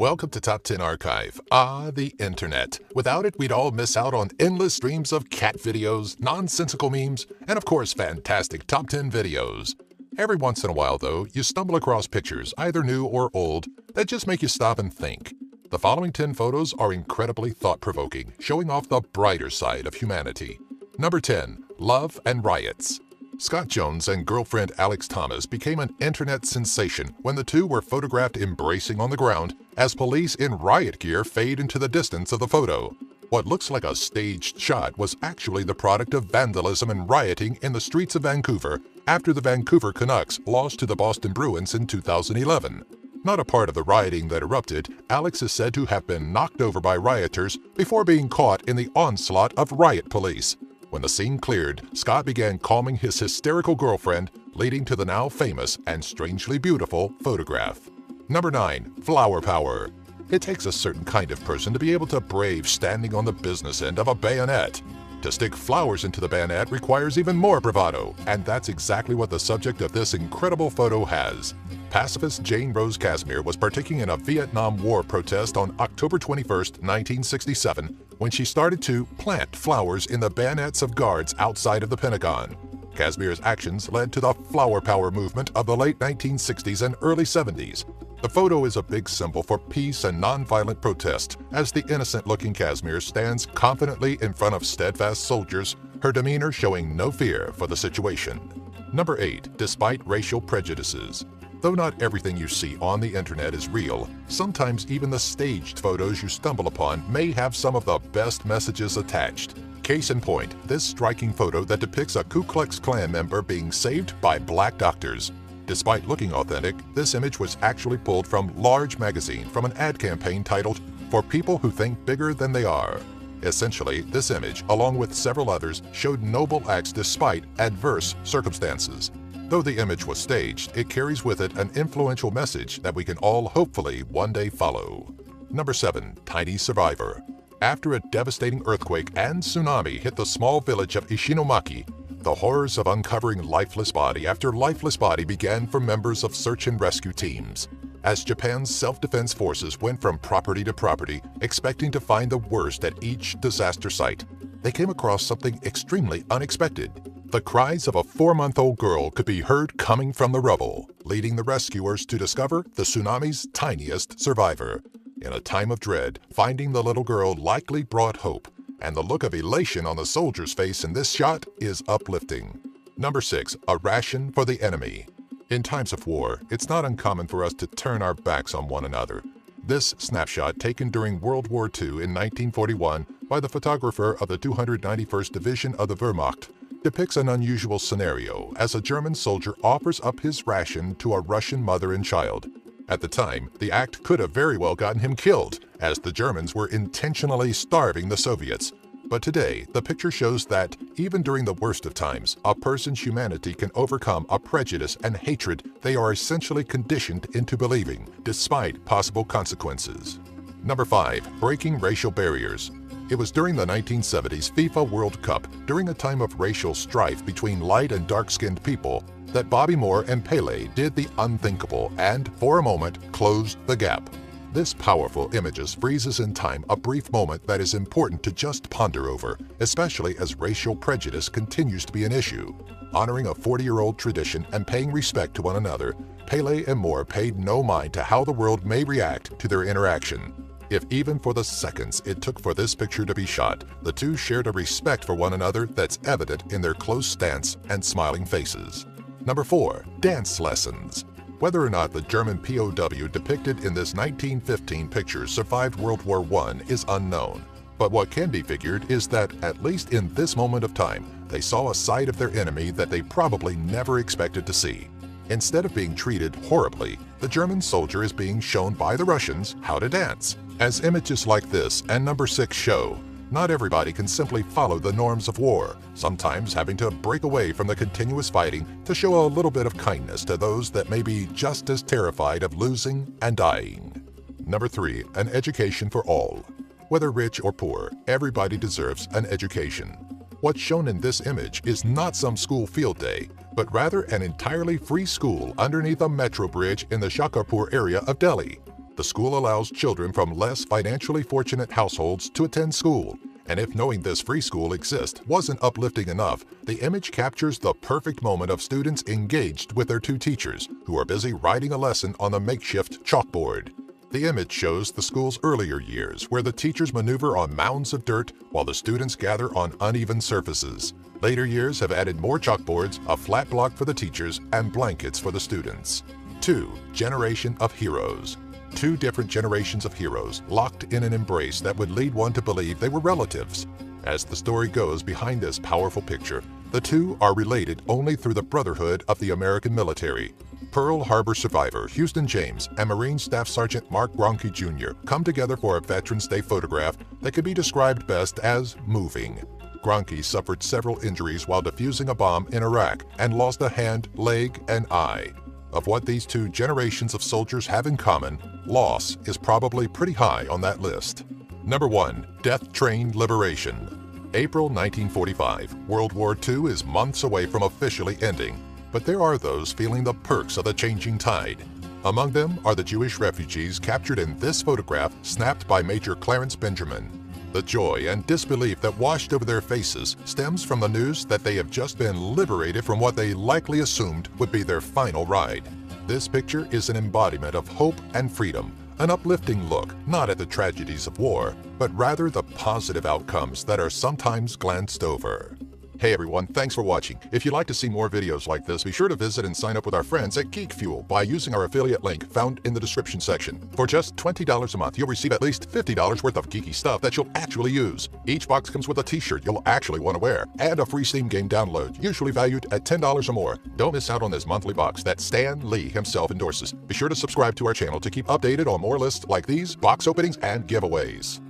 Welcome to Top 10 Archive. The internet. Without it, we'd all miss out on endless streams of cat videos, nonsensical memes, and of course, fantastic Top 10 videos. Every once in a while, though, you stumble across pictures, either new or old, that just make you stop and think. The following 10 photos are incredibly thought-provoking, showing off the brighter side of humanity. Number 10. Love and Riots. Scott Jones and girlfriend Alex Thomas became an internet sensation when the two were photographed embracing on the ground as police in riot gear fade into the distance of the photo. What looks like a staged shot was actually the product of vandalism and rioting in the streets of Vancouver after the Vancouver Canucks lost to the Boston Bruins in 2011. Not a part of the rioting that erupted, Alex is said to have been knocked over by rioters before being caught in the onslaught of riot police. When the scene cleared, Scott began calming his hysterical girlfriend, leading to the now famous and strangely beautiful photograph. Number 9. Flower Power. It takes a certain kind of person to be able to brave standing on the business end of a bayonet. To stick flowers into the bayonet requires even more bravado, and that's exactly what the subject of this incredible photo has. Pacifist Jane Rose Casimir was partaking in a Vietnam War protest on October 21, 1967, when she started to plant flowers in the bayonets of guards outside of the Pentagon. Casimir's actions led to the flower power movement of the late 1960s and early 70s. The photo is a big symbol for peace and nonviolent protest as the innocent-looking Casimir stands confidently in front of steadfast soldiers, her demeanor showing no fear for the situation. Number 8. Despite racial prejudices. Though not everything you see on the internet is real, sometimes even the staged photos you stumble upon may have some of the best messages attached. Case in point, this striking photo that depicts a Ku Klux Klan member being saved by black doctors. Despite looking authentic, this image was actually pulled from Large magazine from an ad campaign titled, "For People Who Think Bigger Than They Are." Essentially, this image, along with several others, showed noble acts despite adverse circumstances. Though the image was staged, it carries with it an influential message that we can all hopefully one day follow. Number 7. Tiny Survivor. After a devastating earthquake and tsunami hit the small village of Ishinomaki, the horrors of uncovering lifeless body after lifeless body began for members of search and rescue teams. As Japan's self-defense forces went from property to property, expecting to find the worst at each disaster site, they came across something extremely unexpected. The cries of a 4-month-old girl could be heard coming from the rubble, leading the rescuers to discover the tsunami's tiniest survivor. In a time of dread, finding the little girl likely brought hope, and the look of elation on the soldier's face in this shot is uplifting. Number 6. A ration for the enemy. In times of war, it's not uncommon for us to turn our backs on one another. This snapshot, taken during World War II in 1941 by the photographer of the 291st Division of the Wehrmacht, depicts an unusual scenario as a German soldier offers up his ration to a Russian mother and child. At the time, the act could have very well gotten him killed, as the Germans were intentionally starving the Soviets. But today, the picture shows that, even during the worst of times, a person's humanity can overcome a prejudice and hatred they are essentially conditioned into believing, despite possible consequences. Number 5. Breaking racial barriers. It was during the 1970s FIFA World Cup, during a time of racial strife between light and dark-skinned people, that Bobby Moore and Pele did the unthinkable and, for a moment, closed the gap. This powerful images freezes in time a brief moment that is important to just ponder over, especially as racial prejudice continues to be an issue. Honoring a 40-year-old tradition and paying respect to one another, Pele and Moore paid no mind to how the world may react to their interaction. If even for the seconds it took for this picture to be shot, the two shared a respect for one another that's evident in their close stance and smiling faces. Number 4. Dance lessons. Whether or not the German POW depicted in this 1915 picture survived World War I is unknown. But what can be figured is that, at least in this moment of time, they saw a side of their enemy that they probably never expected to see. Instead of being treated horribly, the German soldier is being shown by the Russians how to dance. As images like this and number 6 show, not everybody can simply follow the norms of war, sometimes having to break away from the continuous fighting to show a little bit of kindness to those that may be just as terrified of losing and dying. Number 3. An education for all. Whether rich or poor, everybody deserves an education. What's shown in this image is not some school field day, but rather an entirely free school underneath a metro bridge in the Shakarpur area of Delhi. The school allows children from less financially fortunate households to attend school. And if knowing this free school exists wasn't uplifting enough, the image captures the perfect moment of students engaged with their two teachers, who are busy writing a lesson on a makeshift chalkboard. The image shows the school's earlier years, where the teachers maneuver on mounds of dirt while the students gather on uneven surfaces. Later years have added more chalkboards, a flat block for the teachers, and blankets for the students. 2. Generation of Heroes. Two different generations of heroes locked in an embrace that would lead one to believe they were relatives. As the story goes behind this powerful picture, the two are related only through the brotherhood of the American military. Pearl Harbor survivor Houston James and Marine Staff Sergeant Mark Gronke Jr. come together for a Veterans Day photograph that could be described best as moving. Gronke suffered several injuries while defusing a bomb in Iraq and lost a hand, leg, and eye. Of what these two generations of soldiers have in common, loss is probably pretty high on that list. Number 1. Death Train Liberation. April 1945. World War II is months away from officially ending, but there are those feeling the perks of the changing tide. Among them are the Jewish refugees captured in this photograph snapped by Major Clarence Benjamin. The joy and disbelief that washed over their faces stems from the news that they have just been liberated from what they likely assumed would be their final ride. This picture is an embodiment of hope and freedom, an uplifting look not at the tragedies of war, but rather the positive outcomes that are sometimes glanced over. Hey everyone, thanks for watching. If you'd like to see more videos like this, be sure to visit and sign up with our friends at Geek Fuel by using our affiliate link found in the description section. For just $20 a month, you'll receive at least $50 worth of geeky stuff that you'll actually use. Each box comes with a t-shirt you'll actually want to wear, and a free Steam game download, usually valued at $10 or more. Don't miss out on this monthly box that Stan Lee himself endorses. Be sure to subscribe to our channel to keep updated on more lists like these, box openings, and giveaways.